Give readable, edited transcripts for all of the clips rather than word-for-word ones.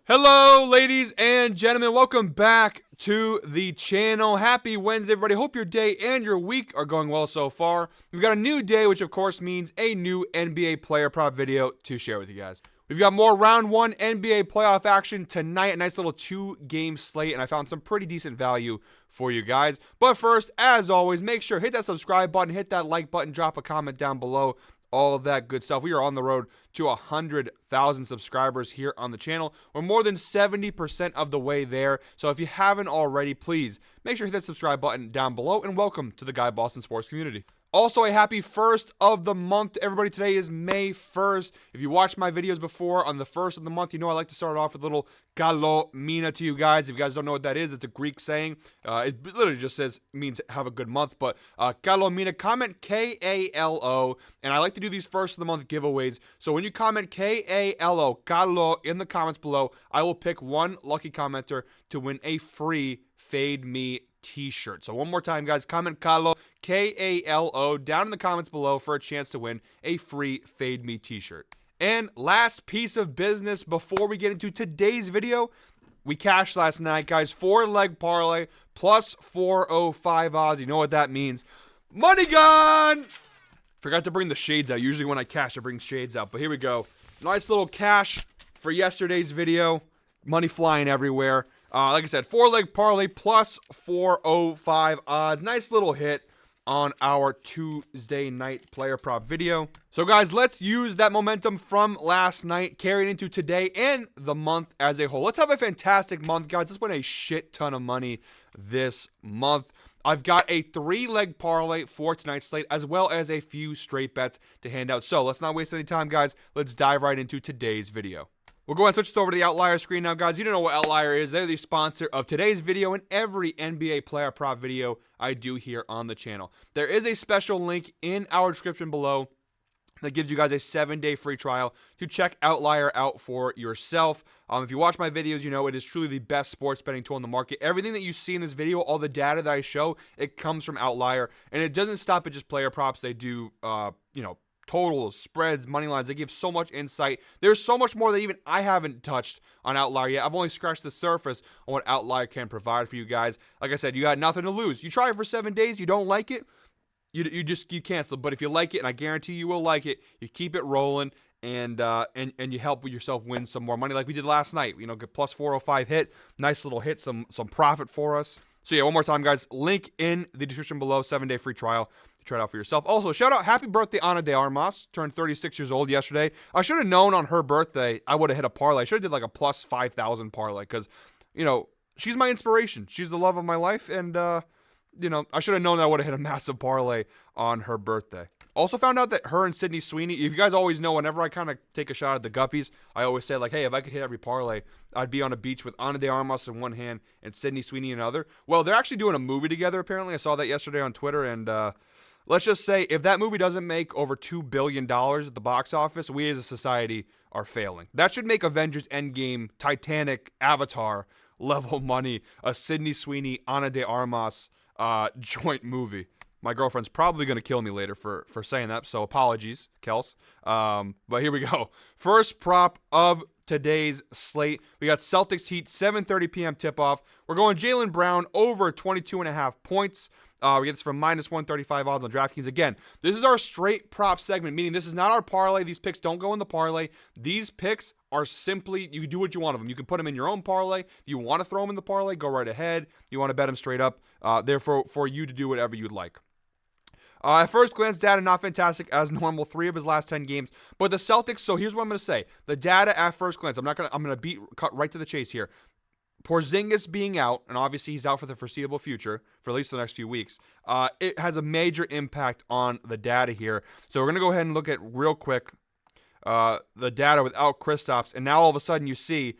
Hello, ladies and gentlemen. Welcome back to the channel. Happy Wednesday, everybody. Hope your day and your week are going well so far. We've got a new day, which of course means a new NBA player prop video to share with you guys. We've got more round one NBA playoff action tonight. A nice little 2-game slate, and I found some pretty decent value for you guys. But first, as always, make sure hit that subscribe button, hit that like button, drop a comment down below. All of that good stuff. We are on the road to 100,000 subscribers here on the channel. We're more than 70% of the way there. So if you haven't already, please make sure to hit that subscribe button down below. And welcome to the Guy Boston Sports community. Also, a happy first of the month to everybody. Today is May 1st. If you watched my videos before on the first of the month, you know I like to start off with a little Kalo Mina to you guys. If you guys don't know what that is, it's a Greek saying. It literally just means have a good month. But Kalo Mina, comment K-A-L-O. And I like to do these first of the month giveaways. So when you comment K-A-L-O, Kalo, in the comments below, I will pick one lucky commenter to win a free Fade Me t-shirt. So one more time, guys, comment Kalo, K-A-L-O, down in the comments below for a chance to win a free Fade Me t-shirt. And last piece of business before we get into today's video, we cashed last night, guys. 4-leg parlay plus 405 odds. You know what that means. Money gone! Forgot to bring the shades out. Usually when I cash, I bring shades out. But here we go. Nice little cash for yesterday's video. Money flying everywhere. Like I said, 4-leg parlay plus 405 odds. Nice little hit on our Tuesday night player prop video. So guys, let's use that momentum from last night, carry it into today and the month as a whole. Let's have a fantastic month, guys. Let's win a shit ton of money this month. I've got a 3-leg parlay for tonight's slate, as well as a few straight bets to hand out. So let's not waste any time, guys. Let's dive right into today's video. We'll go ahead and switch this over to the Outlier screen now, guys. You don't know what Outlier is. They're the sponsor of today's video and every NBA player prop video I do here on the channel. There is a special link in our description below that gives you guys a 7-day free trial to check Outlier out for yourself. If you watch my videos, you know it is truly the best sports betting tool in the market. Everything that you see in this video, all the data that I show, it comes from Outlier. And it doesn't stop at just player props. They do, totals, spreads, money lines. They give so much insight. There's so much more that even I haven't touched on Outlier yet. I've only scratched the surface on what Outlier can provide for you guys. Like I said, you got nothing to lose. You try it for 7 days, you don't like it, you cancel. But if you like it, and I guarantee you will like it, you keep it rolling and you help yourself win some more money like we did last night. Get plus 405 hit, nice little hit, some profit for us. So yeah, one more time, guys. Link in the description below. 7-day free trial. Try it out for yourself. Also, shout out, happy birthday, Ana de Armas. Turned 36 years old yesterday. I should have known on her birthday I would have hit a parlay. I should have did like a plus 5,000 parlay because, she's my inspiration. She's the love of my life, and I should have known that I would have hit a massive parlay on her birthday. Also found out that her and Sydney Sweeney, if you guys always know, whenever I kind of take a shot at the guppies, I always say, like, hey, if I could hit every parlay, I'd be on a beach with Ana de Armas in one hand and Sydney Sweeney in another. Well, they're actually doing a movie together, apparently. I saw that yesterday on Twitter, and let's just say if that movie doesn't make over $2 billion at the box office, we as a society are failing. That should make Avengers Endgame, Titanic, Avatar level money, a Sydney Sweeney, Ana de Armas joint movie. My girlfriend's probably going to kill me later for saying that, so apologies, Kels. But here we go. First prop of today's slate. We got Celtics Heat, 7:30 p.m. tip-off. We're going Jaylen Brown over 22.5 points. We get this from minus 135 odds on DraftKings. Again, this is our straight prop segment, meaning this is not our parlay. These picks don't go in the parlay. These picks are simply, you can do what you want of them. You can put them in your own parlay. If you want to throw them in the parlay, go right ahead. You want to bet them straight up. Therefore, for you to do whatever you'd like. At first glance, data not fantastic as normal. 3 of his last 10 games. But the Celtics, so here's what I'm going to say. The data at first glance, I'm going to cut right to the chase here. Porzingis being out, and obviously he's out for the foreseeable future, for at least the next few weeks, it has a major impact on the data here. So we're going to go ahead and look at real quick the data without Kristaps, and now all of a sudden you see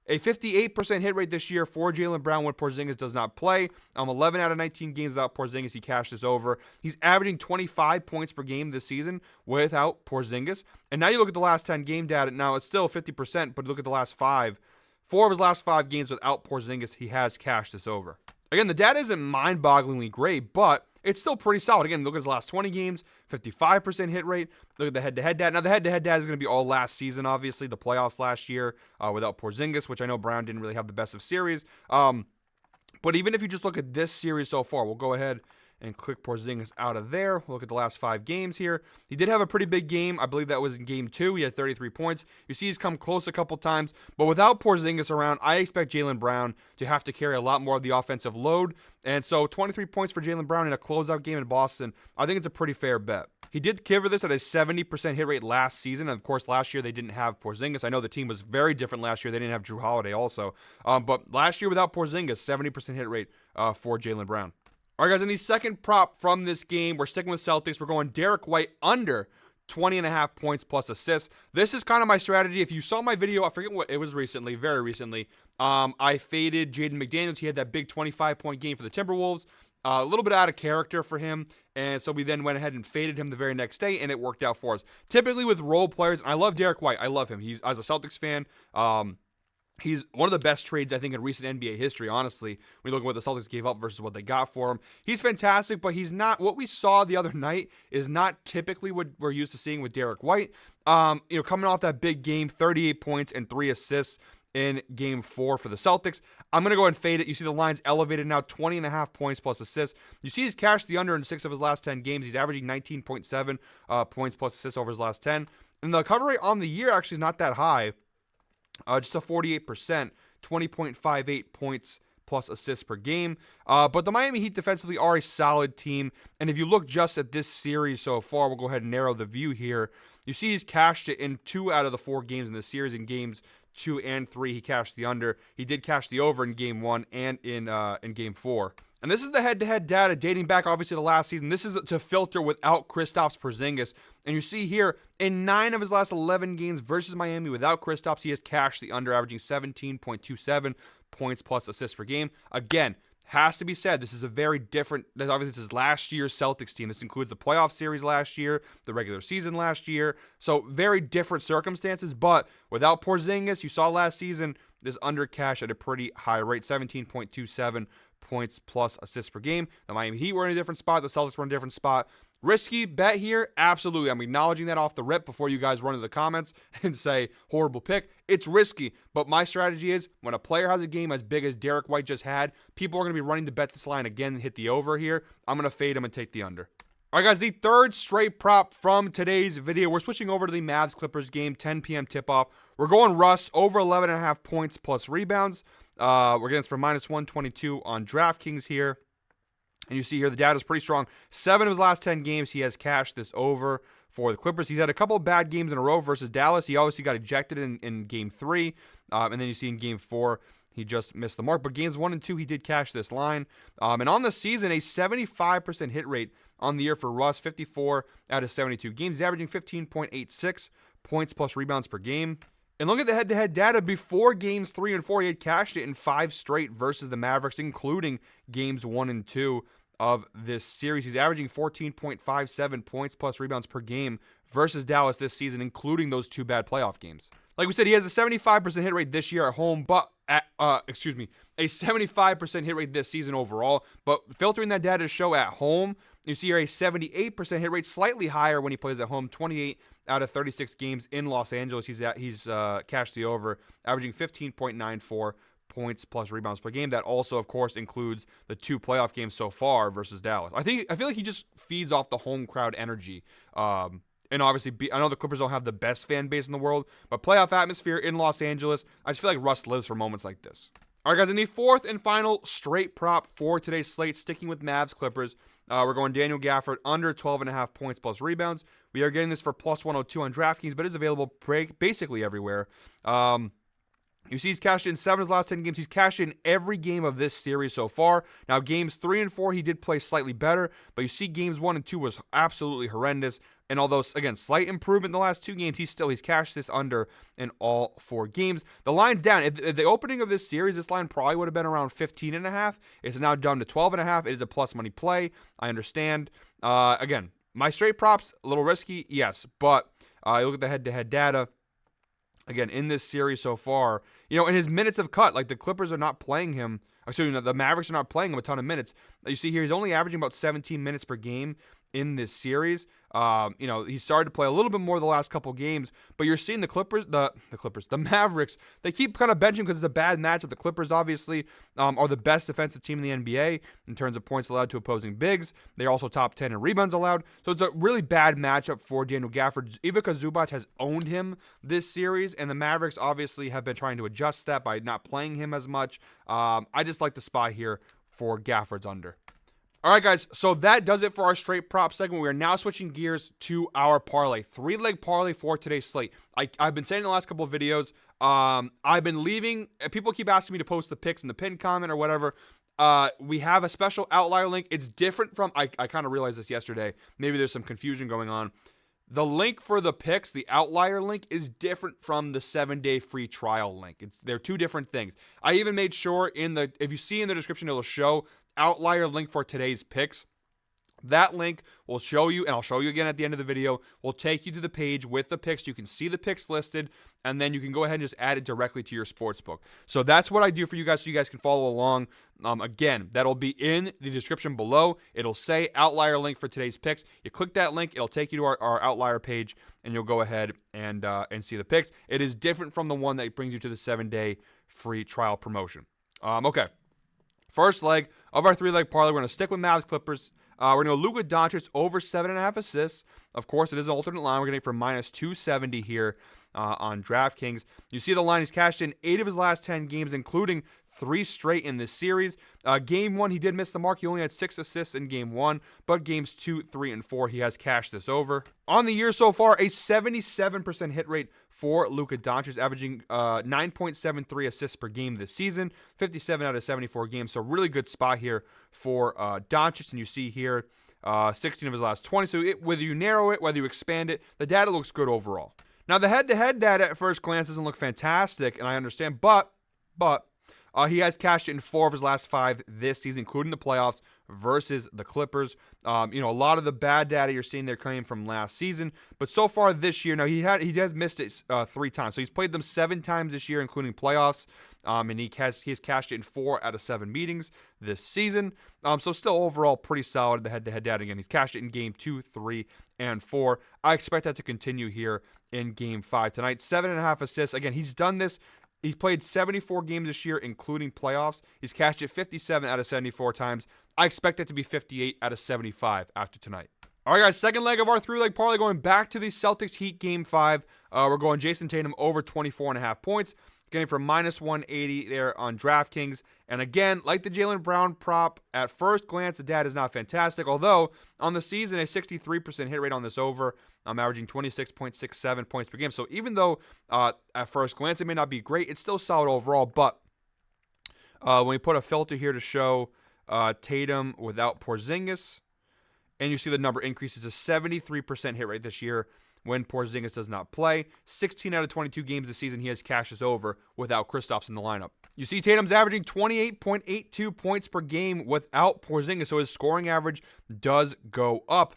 a 58% hit rate this year for Jaylen Brown when Porzingis does not play. 11 out of 19 games without Porzingis, he cashed this over. He's averaging 25 points per game this season without Porzingis. And now you look at the last 10 game data. Now it's still 50%, but look at the last 5. 4 of his last 5 games without Porzingis, he has cashed this over. Again, the data isn't mind-bogglingly great, but it's still pretty solid. Again, look at his last 20 games, 55% hit rate. Look at the head-to-head data. Now, the head-to-head data is going to be all last season, obviously, the playoffs last year without Porzingis, which I know Brown didn't really have the best of series. But even if you just look at this series so far, we'll go ahead and click Porzingis out of there. We'll look at the last 5 games here. He did have a pretty big game. I believe that was in game 2. He had 33 points. You see he's come close a couple times. But without Porzingis around, I expect Jaylen Brown to have to carry a lot more of the offensive load. And so 23 points for Jaylen Brown in a closeout game in Boston, I think it's a pretty fair bet. He did cover this at a 70% hit rate last season. And of course, last year they didn't have Porzingis. I know the team was very different last year. They didn't have Drew Holiday also. But last year without Porzingis, 70% hit rate for Jaylen Brown. All right, guys, in the second prop from this game, we're sticking with Celtics. We're going Derek White under 20.5 points plus assists. This is kind of my strategy. If you saw my video, I forget what it was recently, very recently, I faded Jaden McDaniels. He had that big 25-point game for the Timberwolves. A little bit out of character for him, and so we then went ahead and faded him the very next day, and it worked out for us. Typically with role players, I love Derek White. I love him. He's, as a Celtics fan, he's one of the best trades, I think, in recent NBA history, honestly, when you look at what the Celtics gave up versus what they got for him. He's fantastic, but he's not, what we saw the other night is not typically what we're used to seeing with Derek White. Coming off that big game, 38 points and 3 assists in game 4 for the Celtics. I'm going to go ahead and fade it. You see the line's elevated now, 20.5 points plus assists. You see he's cashed the under in 6 of his last 10 games. He's averaging 19.7 points plus assists over his last 10. And the cover rate on the year actually is not that high. Just a 48%, 20.58 points plus assists per game. But the Miami Heat defensively are a solid team. And if you look just at this series so far, we'll go ahead and narrow the view here. You see he's cashed it in 2 out of the 4 games in this series. In games 2 and 3, he cashed the under. He did cash the over in game 1 and in game 4. And this is the head-to-head data dating back, obviously, to last season. This is to filter without Kristaps Porzingis. And you see here, in 9 of his last 11 games versus Miami without Kristaps, he has cashed the under, averaging 17.27 points plus assists per game. Again, has to be said, this is a very different, obviously this is last year's Celtics team. This includes the playoff series last year, the regular season last year. So very different circumstances, but without Porzingis, you saw last season, this under cash at a pretty high rate, 17.27 points plus assists per game. The Miami Heat were in a different spot. The Celtics were in a different spot. Risky bet here? Absolutely. I'm acknowledging that off the rip before you guys run into the comments and say, horrible pick. It's risky, but my strategy is when a player has a game as big as Derek White just had, people are going to be running to bet this line again and hit the over here. I'm going to fade him and take the under. All right, guys, the third straight prop from today's video. We're switching over to the Mavs-Clippers game, 10 p.m. tip-off. We're going Russ over 11.5 points plus rebounds. We're getting this for minus 122 on DraftKings here. And you see here the data is pretty strong. 7 of his last 10 games, he has cashed this over for the Clippers. He's had a couple of bad games in a row versus Dallas. He obviously got ejected in game 3. And then you see in game 4, he just missed the mark. But games 1 and 2, he did cash this line. And on the season, a 75% hit rate on the year for Russ, 54 out of 72 games. He's averaging 15.86 points plus rebounds per game. And look at the head-to-head data. Before games 3 and 4, he had cashed it in 5 straight versus the Mavericks, including games 1 and 2 of this series. He's averaging 14.57 points plus rebounds per game versus Dallas this season, including those 2 bad playoff games. Like we said, he has a 75% hit rate this year at home, but a 75% hit rate this season overall. But filtering that data to show at home, you see here a 78% hit rate, slightly higher when he plays at home. 28 out of 36 games in Los Angeles, he's cashed the over, averaging 15.94 points plus rebounds per game. That also, of course, includes the 2 playoff games so far versus Dallas. I feel like he just feeds off the home crowd energy. And obviously, I know the Clippers don't have the best fan base in the world, but playoff atmosphere in Los Angeles, I just feel like Russ lives for moments like this. All right, guys, in the fourth and final straight prop for today's slate, sticking with Mavs-Clippers, we're going Daniel Gafford under 12.5 points plus rebounds. We are getting this for plus 102 on DraftKings, but it's available basically everywhere. You see he's cashed in 7 of his last 10 games. He's cashed in every game of this series so far. Now, games 3 and 4, he did play slightly better, but you see games 1 and 2 was absolutely horrendous. And although, again, slight improvement in the last 2 games, he's cashed this under in all 4 games. The line's down. At the opening of this series, this line probably would have been around 15.5. It's now down to 12.5. It is a plus money play. I understand. Again, my straight props, a little risky, yes. But you look at the head-to-head data. Again, in this series so far, and his minutes have cut. Like, the Clippers are not playing him Excuse me, the Mavericks are not playing him a ton of minutes. You see here, he's only averaging about 17 minutes per game in this series. He started to play a little bit more the last couple games, but you're seeing the Mavericks, they keep kind of benching because it's a bad matchup. The Clippers obviously are the best defensive team in the NBA in terms of points allowed to opposing bigs. They're also top 10 in rebounds allowed. So it's a really bad matchup for Daniel Gafford. Ivica Zubac has owned him this series, and the Mavericks obviously have been trying to adjust that by not playing him as much. I just like the spot here for Gafford's under. All right, guys, so that does it for our straight prop segment. We are now switching gears to our parlay. 3-leg parlay for today's slate. I've been saying in the last couple of videos, I've been leaving. People keep asking me to post the picks in the pinned comment or whatever. We have a special outlier link. It's different from, I kind of realized this yesterday. Maybe there's some confusion going on. The link for the picks, the outlier link, is different from the 7-day free trial link. They're two different things. I even made sure if you see in the description, it'll show outlier link for today's picks. That link will show you, and I'll show you again at the end of the video, will take you to the page with the picks. You can see the picks listed, and then you can go ahead and just add it directly to your sportsbook. So that's what I do for you guys so you guys can follow along. Again, that'll be in the description below. It'll say outlier link for today's picks. You click that link, it'll take you to our outlier page, and you'll go ahead and see the picks. It is different from the one that brings you to the 7-day free trial promotion. Okay. First leg of our 3-leg parlay, we're going to stick with Mavs Clippers. We're going to go Luka Doncic over 7.5 assists. Of course, it is an alternate line. We're getting it for minus 270 here on DraftKings. You see the line, he's cashed in 8 of his last 10 games, including 3 straight in this series. Game 1, he did miss the mark. He only had 6 assists in Game 1, but Games 2, 3, and 4, he has cashed this over. On the year so far, a 77% hit rate for Luka Doncic, averaging 9.73 assists per game this season, 57 out of 74 games. So really good spot here for Doncic. And you see here 16 of his last 20. So whether you narrow it, whether you expand it, the data looks good overall. Now, the head-to-head data at first glance doesn't look fantastic, and I understand, but he has cashed in 4 of his last 5 this season, including the playoffs versus the Clippers. A lot of the bad data you're seeing there coming from last season, but so far this year, now he has missed it 3 times. So he's played them 7 times this year, including playoffs, and he has cashed it in 4 out of 7 meetings this season. So still overall pretty solid, the head-to-head data. Again, he's cashed it in Game 2, 3, and 4. I expect that to continue here in Game 5 tonight. 7.5 assists. Again, he's done this. He's played 74 games this year, including playoffs. He's cashed it 57 out of 74 times. I expect it to be 58 out of 75 after tonight. All right, guys, second leg of our 3-leg parlay, going back to the Celtics Heat Game 5. We're going Jason Tatum over 24.5 points, getting for minus 180 there on DraftKings. And again, like the Jaylen Brown prop, at first glance, the data is not fantastic. Although, on the season, a 63% hit rate on this over. I'm averaging 26.67 points per game. So even though at first glance it may not be great, it's still solid overall. But when we put a filter here to show Tatum without Porzingis, and you see the number increases to 73% hit rate this year when Porzingis does not play. 16 out of 22 games this season, he has cashes over without Kristaps in the lineup. You see Tatum's averaging 28.82 points per game without Porzingis, so his scoring average does go up.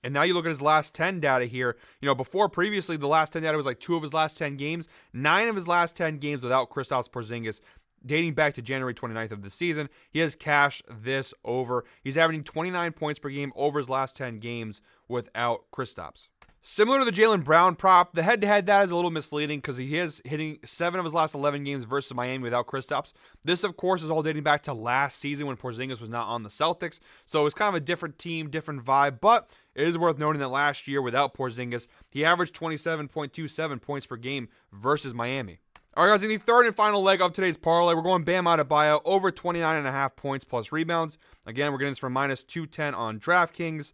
And now you look at his last 10 data here. Before previously, the last 10 data was like 2 of his last 10 games. 9 of his last 10 games without Kristaps Porzingis, dating back to January 29th of the season. He has cashed this over. He's averaging 29 points per game over his last 10 games without Kristaps. Similar to the Jaylen Brown prop, the head-to-head data is a little misleading because he is hitting 7 of his last 11 games versus Miami without Kristaps. This, of course, is all dating back to last season when Porzingis was not on the Celtics. So it's kind of a different team, different vibe, but it is worth noting that last year without Porzingis, he averaged 27.27 points per game versus Miami. All right, guys, in the third and final leg of today's parlay, we're going Bam Adebayo over 29.5 points plus rebounds. Again, we're getting this for minus 210 on DraftKings.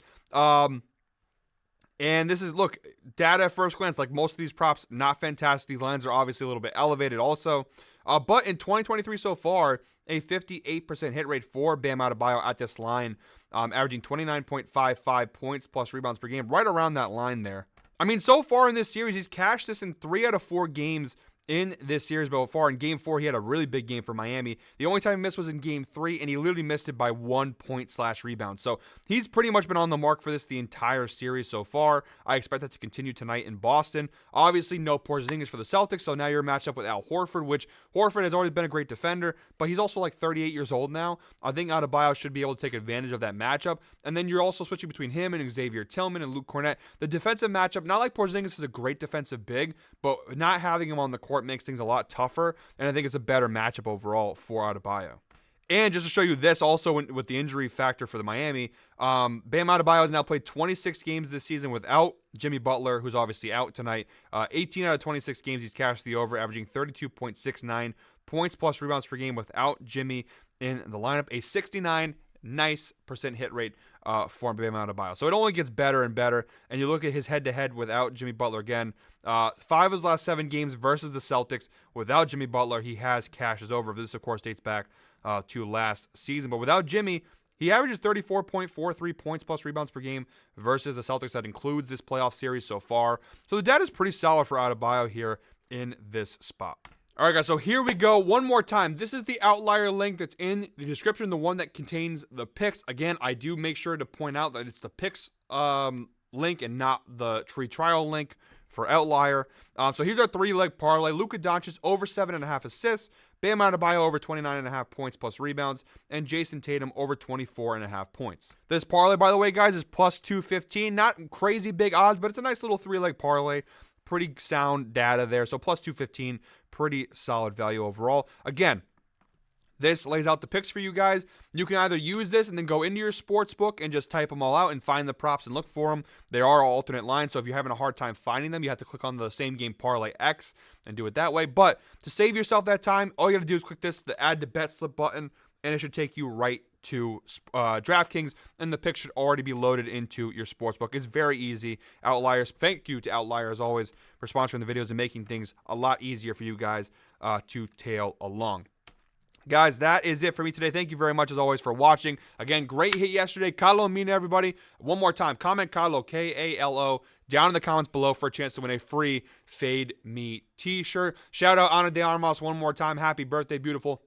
And this is, look, data at first glance, like most of these props, not fantastic. These lines are obviously a little bit elevated also. But in 2023 so far, a 58% hit rate for Bam Adebayo at this line, averaging 29.55 points plus rebounds per game, right around that line there. I mean, so far in this series, he's cashed this in 3 out of 4 games in this series so far. In Game 4, he had a really big game for Miami. The only time he missed was in Game 3, and he literally missed it by 1 point/rebound. So he's pretty much been on the mark for this the entire series so far. I expect that to continue tonight in Boston. Obviously, no Porzingis for the Celtics, so now you're matched up with Al Horford, which Horford has already been a great defender, but he's also like 38 years old now. I think Adebayo should be able to take advantage of that matchup. And then you're also switching between him and Xavier Tillman and Luke Cornett. The defensive matchup, not like Porzingis is a great defensive big, but not having him on the court makes things a lot tougher, and I think it's a better matchup overall for Adebayo. And just to show you this, also with the injury factor for the Miami, Bam Adebayo has now played 26 games this season without Jimmy Butler, who's obviously out tonight. 18 out of 26 games he's cashed the over, averaging 32.69 points plus rebounds per game without Jimmy in the lineup. A 69% hit rate for Bam Adebayo. So it only gets better and better. And you look at his head-to-head without Jimmy Butler again. 5 of his last 7 games versus the Celtics without Jimmy Butler, he has cashes over. This, of course, dates back to last season. But without Jimmy, he averages 34.43 points plus rebounds per game versus the Celtics. That includes this playoff series so far. So the data is pretty solid for Adebayo here in this spot. All right, guys, so here we go. One more time. This is the outlier link that's in the description, the one that contains the picks. Again, I do make sure to point out that it's the picks link and not the free trial link for outlier. So here's our 3-leg parlay. Luka Doncic over 7.5 assists. Bam Adebayo over 29.5 points plus rebounds. And Jason Tatum over 24.5 points. This parlay, by the way, guys, is plus 215. Not crazy big odds, but it's a nice little 3-leg parlay. Pretty sound data there. So plus 215, pretty solid value overall. Again, this lays out the picks for you guys. You can either use this and then go into your sports book and just type them all out and find the props and look for them. They are alternate lines, so if you're having a hard time finding them, you have to click on the same game parlay X and do it that way. But to save yourself that time, all you got to do is click the add to bet slip button, and it should take you right to DraftKings, and the pick should already be loaded into your sportsbook. It's very easy. Outliers, thank you to Outlier as always for sponsoring the videos and making things a lot easier for you guys to tail along. Guys, that is it for me today. Thank you very much, as always, for watching. Again, great hit yesterday. Kalo Mina, everybody. One more time. Comment Kalo, Kalo, down in the comments below for a chance to win a free Fade Me t-shirt. Shout out Ana de Armas one more time. Happy birthday, beautiful.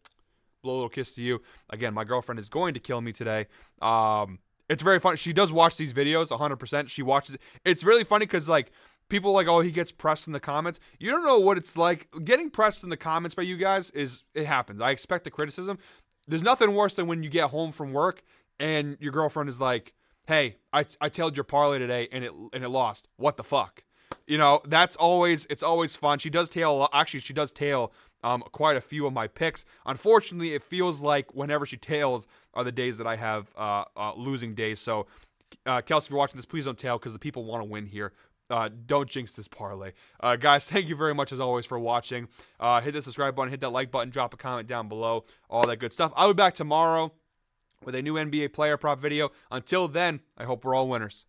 Blow a little kiss to you. Again, my girlfriend is going to kill me today. It's very fun. She does watch these videos 100%. She watches it. It's really funny because, like, people are like, oh, he gets pressed in the comments. You don't know what it's like. Getting pressed in the comments by you guys it happens. I expect the criticism. There's nothing worse than when you get home from work and your girlfriend is like, hey, I tailed your parlay today and it lost. What the fuck? You know, it's always fun. She does tail, actually, she does tail quite a few of my picks. Unfortunately, it feels like whenever she tails are the days that I have losing days. So, Kelsey, if you're watching this, please don't tail because the people want to win here. Don't jinx this parlay. Guys, thank you very much, as always, for watching. Hit the subscribe button, hit that like button, drop a comment down below, all that good stuff. I'll be back tomorrow with a new NBA player prop video. Until then, I hope we're all winners.